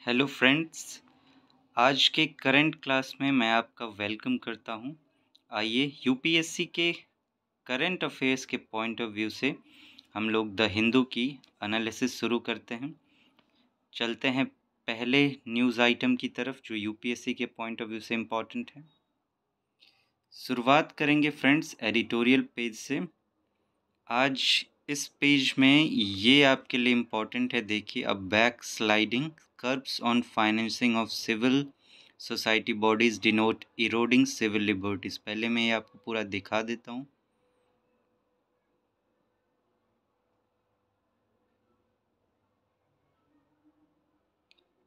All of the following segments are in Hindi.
Hello friends. आज के करंट क्लास में मैं आपका वेलकम करता हूं। आइए यूपीएससी के करंट अफेयर्स के पॉइंट ऑफ व्यू से हम लोग द हिंदू की एनालिसिस शुरू करते हैं। चलते हैं पहले न्यूज़ आइटम की तरफ जो यूपीएससी के पॉइंट ऑफ व्यू से इम्पॉर्टेंट है। शुरुआत करेंगे फ्रेंड्स एडिटोरियल पेज से। आज इस पेज में ये आपके लिए इम्पॉर्टेंट है, देखिए a back sliding curbs on financing of civil society bodies denote eroding civil liberties. पहले मैं ये आपको पूरा दिखा देता हूँ।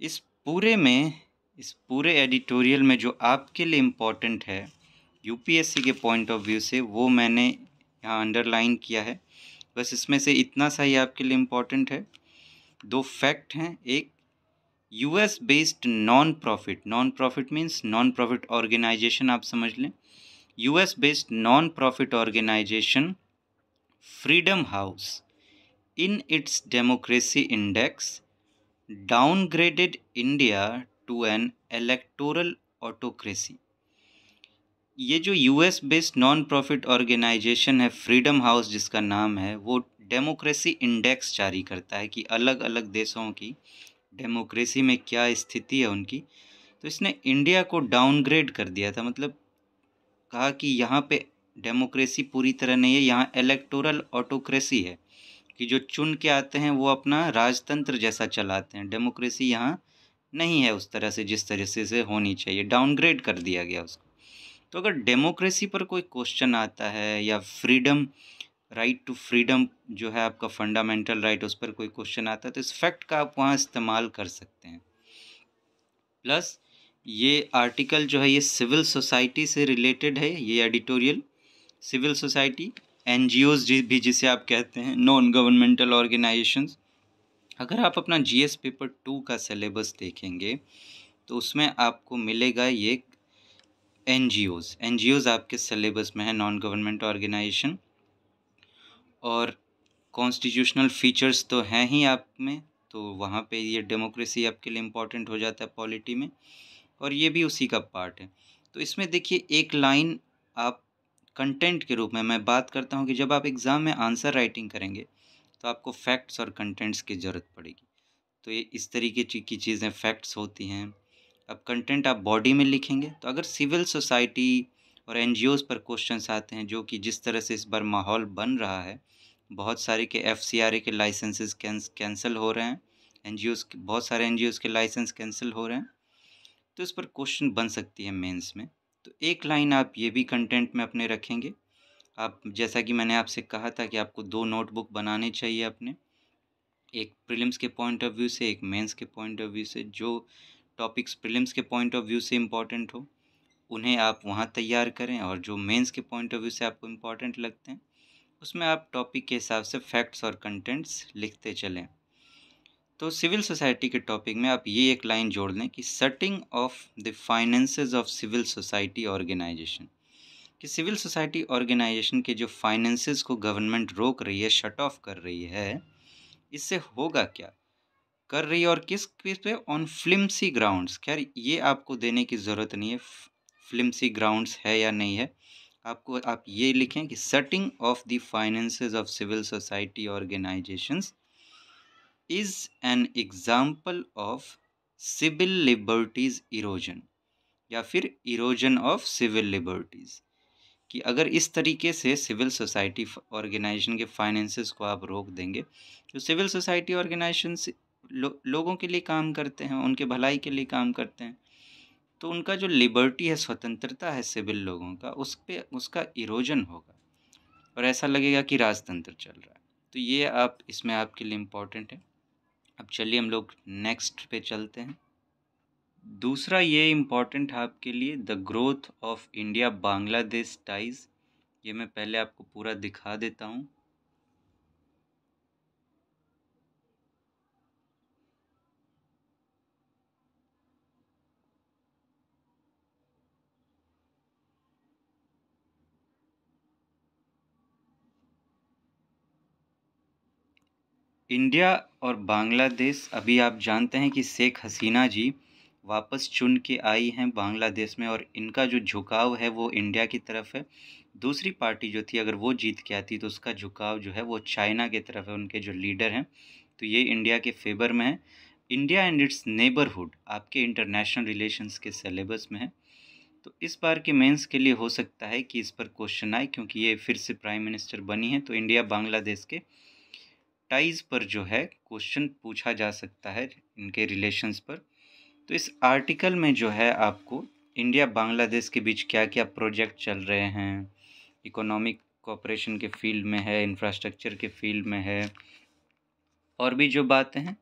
इस पूरे एडिटोरियल में जो आपके लिए इम्पॉर्टेंट है यूपीएससी के पॉइंट ऑफ व्यू से, वो मैंने यहाँ अंडरलाइन किया है। बस इसमें से इतना सा ही आपके लिए इम्पॉर्टेंट है। दो फैक्ट हैं। एक, US based non profit means non profit organisation, आप समझ लें। US based non profit organisation Freedom House in its democracy index downgraded India to an electoral autocracy. ये जो US based non profit organisation है फ्रीडम हाउस जिसका नाम है, वो डेमोक्रेसी इंडेक्स जारी करता है कि अलग अलग देशों की डेमोक्रेसी में क्या स्थिति है उनकी। तो इसने इंडिया को डाउनग्रेड कर दिया था, मतलब कहा कि यहाँ पे डेमोक्रेसी पूरी तरह नहीं है, यहाँ इलेक्टोरल ऑटोक्रेसी है कि जो चुन के आते हैं वो अपना राजतंत्र जैसा चलाते हैं। डेमोक्रेसी यहाँ नहीं है उस तरह से जिस तरह से होनी चाहिए, डाउनग्रेड कर दिया गया उसको। तो अगर डेमोक्रेसी पर कोई क्वेश्चन आता है या फ्रीडम, राइट टू फ्रीडम जो है आपका फंडामेंटल राइट, उस पर कोई क्वेश्चन आता है तो इस फैक्ट का आप वहाँ इस्तेमाल कर सकते हैं। प्लस ये आर्टिकल जो है ये सिविल सोसाइटी से रिलेटेड है। ये एडिटोरियल सिविल सोसाइटी, एनजीओज भी जिसे आप कहते हैं, नॉन गवर्नमेंटल ऑर्गेनाइजेशंस। अगर आप अपना जीएस पेपर 2 का सिलेबस देखेंगे तो उसमें आपको मिलेगा ये एनजीओज आपके सिलेबस में है, नॉन गवर्नमेंट ऑर्गेनाइजेशन। और कॉन्स्टिट्यूशनल फीचर्स तो हैं ही आप में, तो वहाँ पे ये डेमोक्रेसी आपके लिए इम्पॉर्टेंट हो जाता है पॉलिटी में, और ये भी उसी का पार्ट है। तो इसमें देखिए एक लाइन आप कंटेंट के रूप में, मैं बात करता हूँ कि जब आप एग्ज़ाम में आंसर राइटिंग करेंगे तो आपको फैक्ट्स और कंटेंट्स की ज़रूरत पड़ेगी। तो ये इस तरीके की चीज़ें फैक्ट्स होती हैं। अब कंटेंट आप बॉडी में लिखेंगे, तो अगर सिविल सोसाइटी और एनजीओज़ पर क्वेश्चंस आते हैं, जो कि जिस तरह से इस बार माहौल बन रहा है, बहुत सारे के एफसीआरए के लाइसेंसेस कैंसिल हो रहे हैं, एनजीओज़ के बहुत सारे एनजीओज़ के लाइसेंस कैंसिल हो रहे हैं, तो इस पर क्वेश्चन बन सकती है मेंस में। तो एक लाइन आप ये भी कंटेंट में अपने रखेंगे। आप, जैसा कि मैंने आपसे कहा था कि आपको 2 नोटबुक बनाने चाहिए अपने, एक प्रीलिम्स के पॉइंट ऑफ व्यू से, एक मेंस के पॉइंट ऑफ व्यू से। जो टॉपिक्स प्रीलिम्स के पॉइंट ऑफ व्यू से इम्पॉर्टेंट हो उन्हें आप वहाँ तैयार करें, और जो मेंस के पॉइंट ऑफ व्यू से आपको इम्पॉर्टेंट लगते हैं उसमें आप टॉपिक के हिसाब से फैक्ट्स और कंटेंट्स लिखते चलें। तो सिविल सोसाइटी के टॉपिक में आप ये एक लाइन जोड़ लें कि setting of the finances of civil society organisation, कि सिविल सोसाइटी ऑर्गेनाइजेशन के जो फाइनेंसेस को गवर्नमेंट रोक रही है, शट ऑफ कर रही है, इससे होगा क्या, कर रही है और किस किस पे, ऑन फ्लिम्सी ग्राउंड्स। खैर ये आपको देने की ज़रूरत नहीं है फ्लिम्सी ग्राउंड्स है या नहीं है, आपको आप ये लिखें कि setting of the finances of civil society organisations is an example of civil liberties erosion, या फिर इरोजन ऑफ सिविल लिबर्टीज। कि अगर इस तरीके से सिविल सोसाइटी ऑर्गेनाइजेशन के फाइनेंसेस को आप रोक देंगे, तो सिविल सोसाइटी ऑर्गेनाइजेशन लोगों के लिए काम करते हैं, उनके भलाई के लिए काम करते हैं, तो उनका जो लिबर्टी है, स्वतंत्रता है सिविल लोगों का, उस पे उसका इरोजन होगा और ऐसा लगेगा कि राजतंत्र चल रहा है। तो ये आप इसमें आपके लिए इम्पोर्टेंट है। अब चलिए हम लोग नेक्स्ट पे चलते हैं। दूसरा ये इम्पॉर्टेंट है आपके लिए, the growth of India Bangladesh ties. ये मैं पहले आपको पूरा दिखा देता हूँ। इंडिया और बांग्लादेश, अभी आप जानते हैं कि शेख हसीना जी वापस चुन के आई हैं बांग्लादेश में, और इनका जो झुकाव है वो इंडिया की तरफ है। दूसरी पार्टी जो थी, अगर वो जीत के आती तो उसका झुकाव जो है वो चाइना की तरफ है, उनके जो लीडर हैं। तो ये इंडिया के फेवर में है। इंडिया एंड इट्स नेबरहुड आपके इंटरनेशनल रिलेशंस के सिलेबस में है। तो इस बार के मेंस के लिए हो सकता है कि इस पर क्वेश्चन आए, क्योंकि ये फिर से प्राइम मिनिस्टर बनी है, तो इंडिया बांग्लादेश के टाइज पर जो है क्वेश्चन पूछा जा सकता है, इनके रिलेशंस पर। तो इस आर्टिकल में जो है आपको इंडिया बांग्लादेश के बीच क्या क्या प्रोजेक्ट चल रहे हैं, इकोनॉमिक कोऑपरेशन के फील्ड में है, इंफ्रास्ट्रक्चर के फील्ड में है, और भी जो बातें हैं,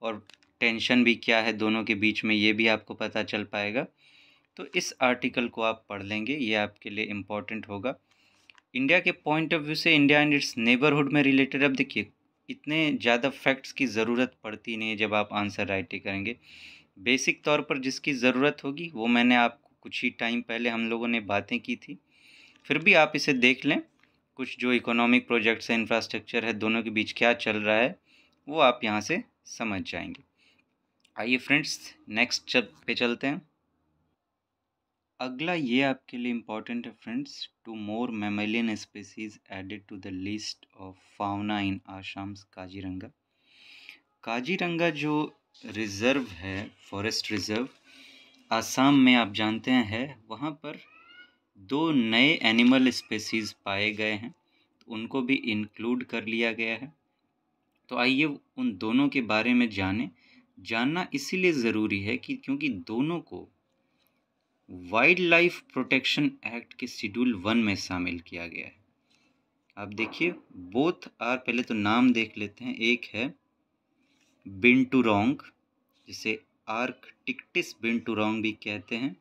और टेंशन भी क्या है दोनों के बीच में, ये भी आपको पता चल पाएगा। तो इस आर्टिकल को आप पढ़ लेंगे, ये आपके लिए इम्पोर्टेंट होगा। इंडिया के पॉइंट ऑफ व्यू से इंडिया एंड इट्स नेबरहुड में रिलेटेड, अब देखिए इतने ज़्यादा फैक्ट्स की ज़रूरत पड़ती नहीं है जब आप आंसर राइट ही करेंगे। बेसिक तौर पर जिसकी ज़रूरत होगी वो मैंने आपको कुछ ही टाइम पहले हम लोगों ने बातें की थी, फिर भी आप इसे देख लें। कुछ जो इकोनॉमिक प्रोजेक्ट्स है, इंफ्रास्ट्रक्चर है, दोनों के बीच क्या चल रहा है वो आप यहाँ से समझ जाएंगे। आइए फ्रेंड्स, नेक्स्ट पे चलते हैं। अगला ये आपके लिए इम्पॉर्टेंट है friends. 2 more mammalian species added to the list of fauna in Assam's Kaziranga. Kaziranga जो रिज़र्व है, फॉरेस्ट रिज़र्व आसाम में, आप जानते हैं, वहाँ पर 2 नए एनिमल स्पेसीज़ पाए गए हैं, तो उनको भी इंक्लूड कर लिया गया है। तो आइए उन दोनों के बारे में जानना इसीलिए ज़रूरी है कि क्योंकि दोनों को वाइल्ड लाइफ प्रोटेक्शन एक्ट के शेड्यूल 1 में शामिल किया गया है। आप देखिए, बोथ आर, पहले तो नाम देख लेते हैं। एक है बिंटूरोंग, जिसे आर्कटिक्टिस बिंटूरोंग भी कहते हैं।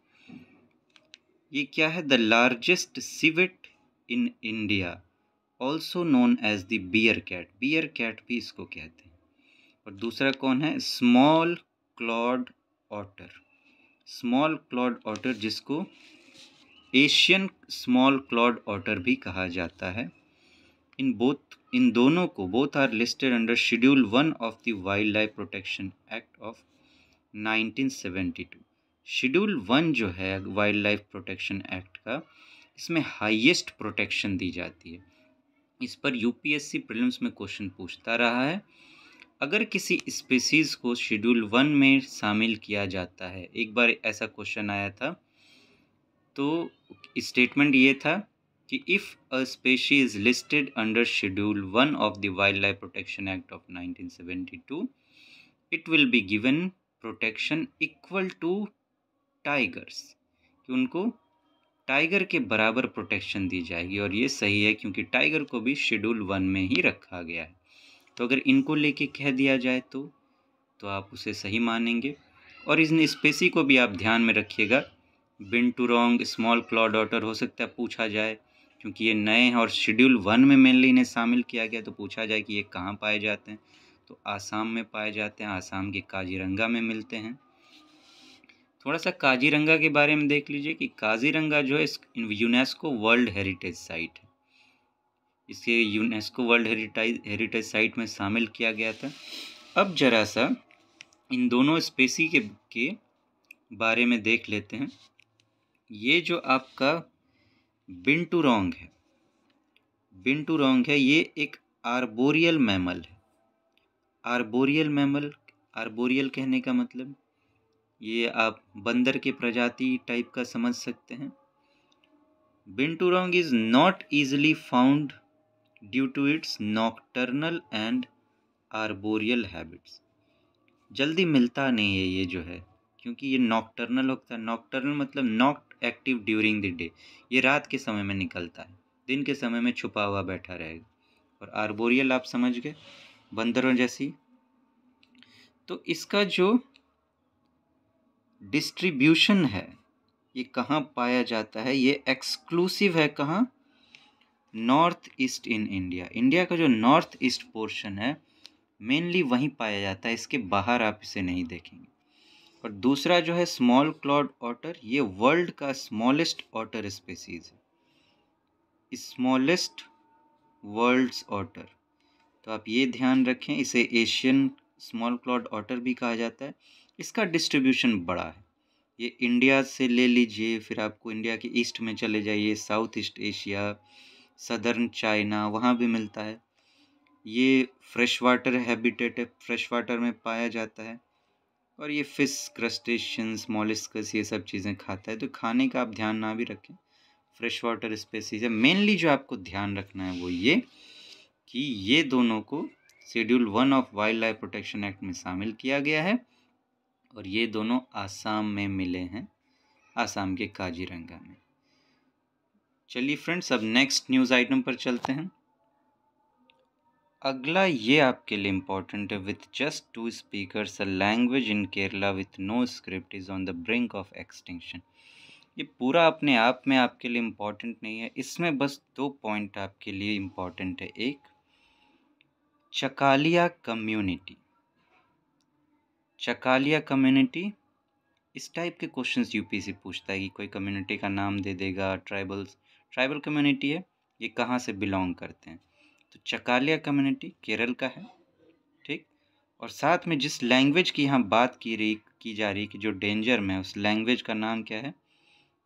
ये क्या है? The largest civet in India, also known as the bear cat. Bear cat भी इसको कहते हैं। और दूसरा कौन है? Small clawed otter. Small clawed otter, जिसको एशियन स्मॉल क्लॉड ऑटर भी कहा जाता है। इन दोनों को both are listed under schedule 1 of the wildlife protection act of 1972। Schedule 1 जो है वाइल्ड लाइफ प्रोटेक्शन एक्ट का, इसमें हाईएस्ट प्रोटेक्शन दी जाती है। इस पर यूपीएससी प्रीलिम्स में क्वेश्चन पूछता रहा है। अगर किसी स्पीसीज़ को शेड्यूल 1 में शामिल किया जाता है, एक बार ऐसा क्वेश्चन आया था, तो स्टेटमेंट ये था कि if a species listed under schedule 1 of the wildlife protection act of 1972, it will be given protection equal to tigers, कि उनको टाइगर के बराबर प्रोटेक्शन दी जाएगी। और ये सही है, क्योंकि टाइगर को भी शेड्यूल 1 में ही रखा गया है। तो अगर इनको लेके कह दिया जाए तो आप उसे सही मानेंगे। और इन स्पेसी को भी आप ध्यान में रखिएगा। बिंटूरोंग, स्मॉल क्लॉड ऑटर, हो सकता है पूछा जाए, क्योंकि ये नए हैं और शेड्यूल 1 में मेनली इन्हें शामिल किया गया, तो पूछा जाए कि ये कहाँ पाए जाते हैं, तो आसाम में पाए जाते हैं, आसाम के काजीरंगा में मिलते हैं। थोड़ा सा काजीरंगा के बारे में देख लीजिए कि काजीरंगा जो है यूनेस्को वर्ल्ड हेरिटेज साइट है। इसे यूनेस्को वर्ल्ड हेरिटेज साइट में शामिल किया गया था। अब जरा सा इन दोनों स्पेसी के बारे में देख लेते हैं। ये जो आपका बिंटूरोंग है, ये एक आर्बोरियल मैमल है। आर्बोरियल कहने का मतलब, ये आप बंदर के प्रजाति टाइप का समझ सकते हैं। Binturong is not easily found due to its nocturnal and arboreal habits. जल्दी मिलता नहीं है ये जो है, क्योंकि ये नॉकटर्नल होता है। नॉकटर्नल मतलब not active during the day, ये रात के समय में निकलता है, दिन के समय में छुपा हुआ बैठा रहेगा। और आर्बोरियल आप समझ गए, बंदरों जैसी। तो इसका जो डिस्ट्रीब्यूशन है, ये कहाँ पाया जाता है? ये एक्सक्लूसिव है कहाँ? North east in India. India का जो नॉर्थ ईस्ट पोर्शन है, मेनली वहीं पाया जाता है, इसके बाहर आप इसे नहीं देखेंगे। और दूसरा जो है स्मॉल क्लॉड ऑटर, ये वर्ल्ड का स्मॉलेस्ट ऑटर स्पीसीज है, स्मॉलेस्ट वर्ल्ड्स ऑटर। तो आप ये ध्यान रखें। इसे एशियन स्मॉल क्लॉड ऑटर भी कहा जाता है। इसका डिस्ट्रीब्यूशन बड़ा है। ये इंडिया से ले लीजिए, फिर आपको इंडिया के ईस्ट में चले जाइए, south east Asia, southern China, वहाँ भी मिलता है। ये फ्रेश वाटर हैबिटेट है, फ्रेश वाटर में पाया जाता है। और ये फिश, क्रस्टेशियंस, मॉलिस्कस ये सब चीज़ें खाता है। तो खाने का आप ध्यान ना भी रखें, फ्रेश वाटर स्पेसीज है। मेनली जो आपको ध्यान रखना है वो ये कि ये दोनों को schedule 1 of wild life protection act में शामिल किया गया है और ये दोनों आसाम में मिले हैं, आसाम के काजीरंगा में। चलिए फ्रेंड्स, अब नेक्स्ट न्यूज़ आइटम पर चलते हैं। अगला ये आपके लिए इम्पोर्टेंट है। With just 2 speakers a language in Kerala with no script is on the brink of extinction. ये पूरा अपने आप में आपके लिए इम्पोर्टेंट नहीं है, इसमें बस 2 पॉइंट आपके लिए इम्पोर्टेंट है। एक, चकालिया कम्युनिटी। चकालिया कम्युनिटी, इस टाइप के क्वेश्चंस यूपीएससी पूछता है कि कोई कम्युनिटी का नाम दे देगा, ट्राइबल कम्युनिटी है, ये कहाँ से बिलोंग करते हैं। तो चकालिया कम्युनिटी केरल का है, ठीक। और साथ में जिस लैंग्वेज की यहाँ बात की जा रही कि जो डेंजर में है, उस लैंग्वेज का नाम क्या है,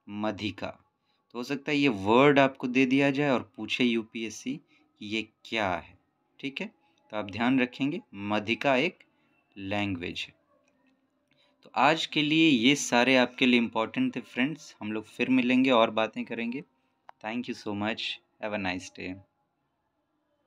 मधिका। तो हो सकता है ये वर्ड आपको दे दिया जाए और पूछे यूपीएससी कि ये क्या है, ठीक है। तो आप ध्यान रखेंगे, मधिका एक लैंग्वेज है। तो आज के लिए ये सारे आपके लिए इम्पोर्टेंट थे फ्रेंड्स। हम लोग फिर मिलेंगे और बातें करेंगे। Thank you so much. Have a nice day.